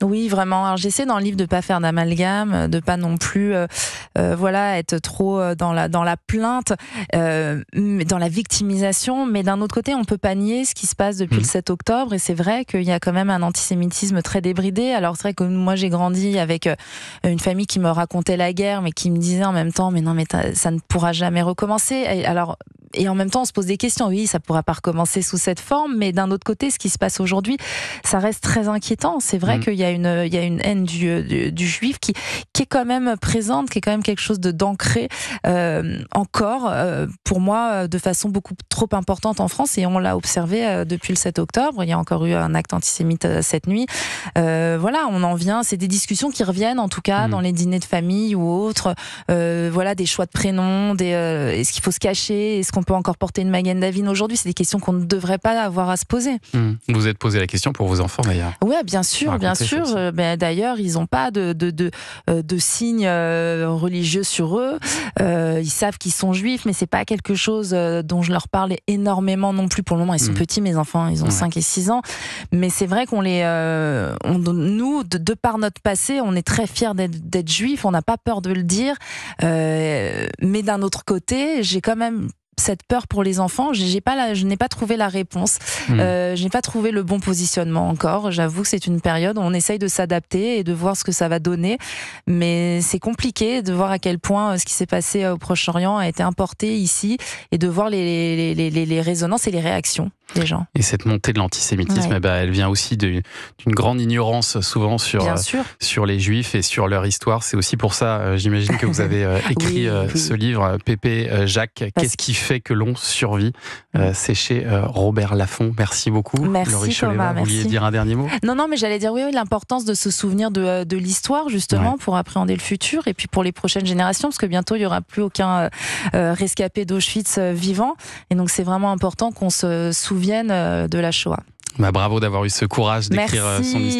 Oui, vraiment. Alors j'essaie dans le livre de pas faire d'amalgame, de pas non plus, voilà, être trop dans la plainte, dans la victimisation. Mais d'un autre côté, on peut pas nier ce qui se passe depuis le 7 octobre. Et c'est vrai qu'il y a quand même un antisémitisme très débridé. Alors c'est vrai que moi j'ai grandi avec une famille qui me racontait la guerre, mais qui me disait en même temps, mais non, mais ça ne pourra jamais recommencer. Et en même temps, on se pose des questions. Oui, ça pourra pas recommencer sous cette forme, mais d'un autre côté, ce qui se passe aujourd'hui, ça reste très inquiétant. C'est vrai qu'il y a une haine du juif qui est quand même présente, qui est quand même quelque chose d'ancré encore, pour moi, de façon beaucoup trop importante en France. Et on l'a observé depuis le 7 octobre. Il y a encore eu un acte antisémite cette nuit. Voilà, on en vient. C'est des discussions qui reviennent, en tout cas, dans les dîners de famille ou autres. Voilà, des choix de prénoms, est-ce qu'il faut se cacher, est-ce qu'on peut encore porter une Magen David aujourd'hui? C'est des questions qu'on ne devrait pas avoir à se poser. Vous vous êtes posé la question pour vos enfants d'ailleurs? Oui, bien sûr, bien sûr. D'ailleurs, ils n'ont pas de signes religieux sur eux. Ils savent qu'ils sont juifs, mais c'est pas quelque chose dont je leur parle énormément non plus pour le moment. Ils sont petits, mes enfants, ils ont 5 et 6 ans. Mais c'est vrai qu'on nous, de par notre passé, on est très fiers d'être juifs. On n'a pas peur de le dire. Mais d'un autre côté, j'ai quand même cette peur pour les enfants. Je n'ai pas trouvé la réponse. Je n'ai pas trouvé le bon positionnement encore. J'avoue que c'est une période où on essaye de s'adapter et de voir ce que ça va donner. Mais c'est compliqué de voir à quel point ce qui s'est passé au Proche-Orient a été importé ici et de voir les résonances et les réactions des gens. Et cette montée de l'antisémitisme, elle vient aussi d'une grande ignorance souvent sur les Juifs et sur leur histoire. C'est aussi pour ça, j'imagine, que vous avez écrit ce livre, Pépé Jacques, qu'est-ce qui fait que l'on survit? C'est chez Robert Laffont. Merci beaucoup. Merci Thomas. Vous vouliez dire un dernier mot? Non, mais j'allais dire oui, l'importance de se souvenir de l'histoire, justement, pour appréhender le futur et puis pour les prochaines générations, parce que bientôt il n'y aura plus aucun rescapé d'Auschwitz vivant. Et donc c'est vraiment important qu'on se souvienne de la Shoah. Bravo d'avoir eu ce courage d'écrire son histoire.